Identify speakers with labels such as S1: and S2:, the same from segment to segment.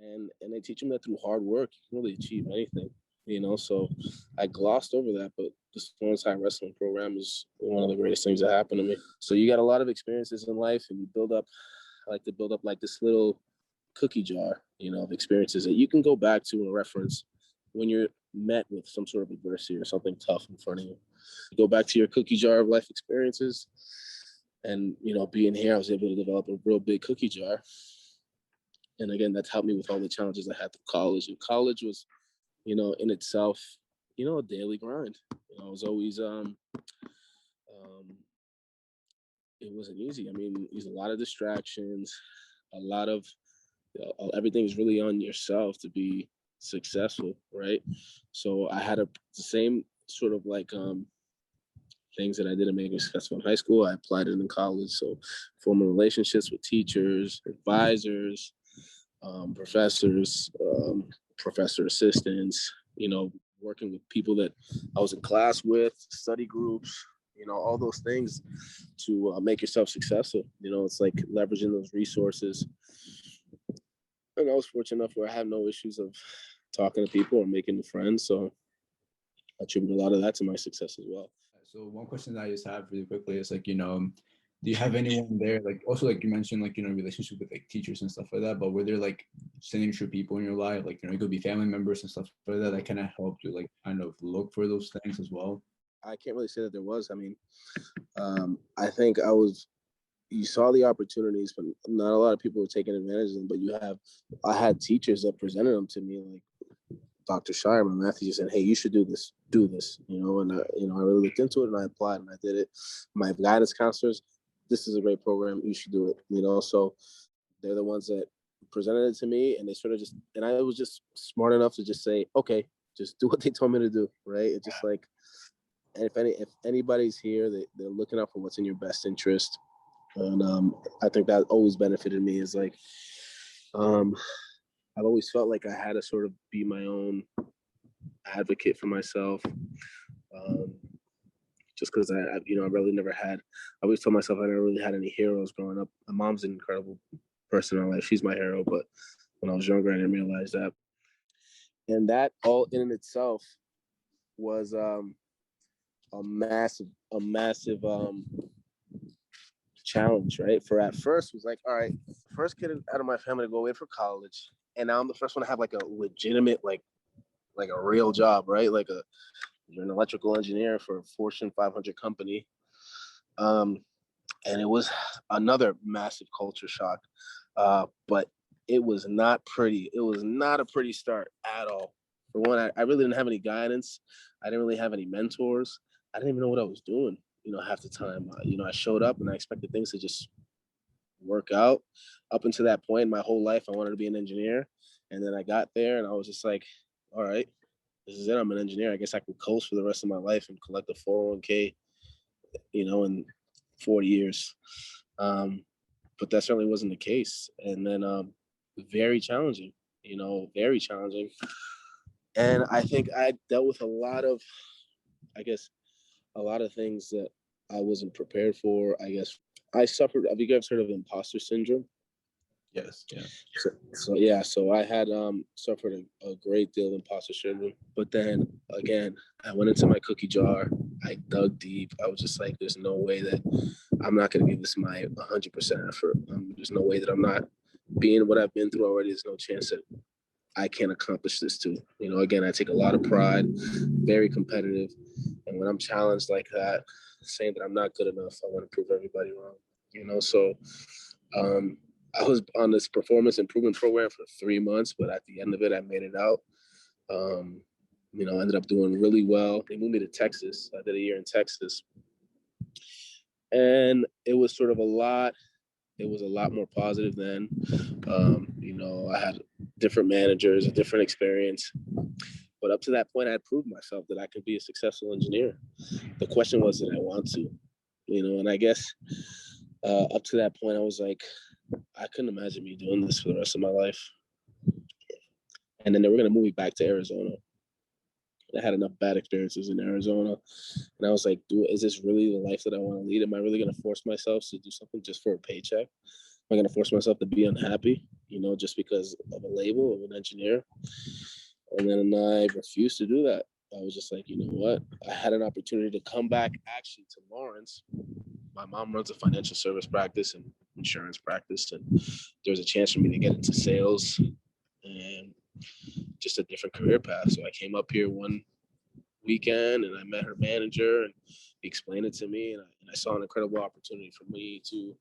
S1: and they teach them that through hard work you can really achieve anything. So I glossed over that, but the Storm Tide Wrestling program is one of the greatest things that happened to me. So you got a lot of experiences in life, and you build up. I like to build up like this little cookie jar, of experiences that you can go back to and reference when you're met with some sort of adversity or something tough in front of you. You go back to your cookie jar of life experiences, and being here, I was able to develop a real big cookie jar. And again, that's helped me with all the challenges I had through college. And college was, in itself, a daily grind. I was always, it wasn't easy. I mean, there's a lot of distractions, a lot of, everything's really on yourself to be successful, right? So I had the same sort of like things that I did to make me successful in high school. I applied it in college. So forming relationships with teachers, advisors, professors, professor assistants, working with people that I was in class with, study groups, all those things to make yourself successful. It's like leveraging those resources. And I was fortunate enough where I have no issues of talking to people or making friends. So I attribute a lot of that to my success as well.
S2: So one question that I just have really quickly is like, do you have anyone there, like also like you mentioned, like, relationship with like teachers and stuff like that, but were there like signature people in your life, like, it could be family members and stuff like that kind of helped you like kind of look for those things as well?
S1: I can't really say that there was. I mean, I think you saw the opportunities, but not a lot of people were taking advantage of them. But I had teachers that presented them to me, like Dr. Shire, my math teacher, said, "Hey, you should do this, and I really looked into it and I applied and I did it. My guidance counselors, this is a great program, you should do it, so they're the ones that presented it to me, and they sort of and I was just smart enough to just say, okay, just do what they told me to do, right? It's just like, and if anybody's here, they're looking out for what's in your best interest. And I think that always benefited me is like, I've always felt like I had to sort of be my own advocate for myself. Just because I really never had, I always told myself I never really had any heroes growing up. My mom's an incredible person in my life. She's my hero. But when I was younger, I didn't realize that. And that all in itself was a massive challenge, right? For at first was like, all right, first kid out of my family to go away for college. And now I'm the first one to have like a legitimate, like a real job, right? You're an electrical engineer for a Fortune 500 company. And it was another massive culture shock. But it was not pretty. It was not a pretty start at all. For one, I really didn't have any guidance. I didn't really have any mentors. I didn't even know what I was doing, half the time. I showed up and I expected things to just work out. Up until that point, my whole life, I wanted to be an engineer. And then I got there and I was just like, all right, this is it. I'm an engineer. I guess I can coast for the rest of my life and collect a 401k, in 40 years. But that certainly wasn't the case. And then very challenging, very challenging. And I think I dealt with a lot of things that I wasn't prepared for. I guess I suffered, have you guys heard of imposter syndrome?
S2: Yes. Yeah.
S1: So I had suffered a great deal of imposter syndrome. But then again, I went into my cookie jar. I dug deep. I was just like, there's no way that I'm not going to give this my 100% effort. There's no way that I'm not being what I've been through already. There's no chance that I can't accomplish this too. Again, I take a lot of pride, very competitive. And when I'm challenged like that, saying that I'm not good enough, I want to prove everybody wrong, So I was on this performance improvement program for 3 months, but at the end of it, I made it out. I ended up doing really well. They moved me to Texas. I did a year in Texas. And it was sort of a lot more positive then. I had different managers, a different experience. But up to that point, I had proved myself that I could be a successful engineer. The question was, did I want to? And I guess up to that point, I was like, I couldn't imagine me doing this for the rest of my life. And then they were going to move me back to Arizona. I had enough bad experiences in Arizona. And I was like, is this really the life that I want to lead? Am I really going to force myself to do something just for a paycheck? I going to force myself to be unhappy, just because of a label of an engineer? And then I refused to do that. I was just like, you know what? I had an opportunity to come back actually to Lawrence. My mom runs a financial service practice and insurance practice, and there was a chance for me to get into sales and just a different career path. So I came up here one weekend and I met her manager, and he explained it to me, and I saw an incredible opportunity for me to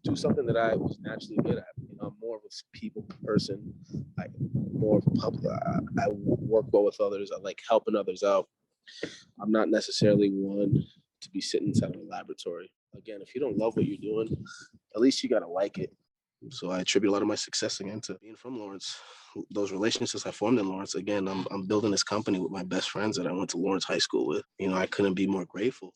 S1: do something that I was naturally good at. I'm more of a people person. I more of a public. I work well with others. I like helping others out. I'm not necessarily one to be sitting inside of a laboratory. Again, if you don't love what you're doing, at least you gotta like it. So I attribute a lot of my success again to being from Lawrence. Those relationships I formed in Lawrence. Again, I'm building this company with my best friends that I went to Lawrence High School with. I couldn't be more grateful.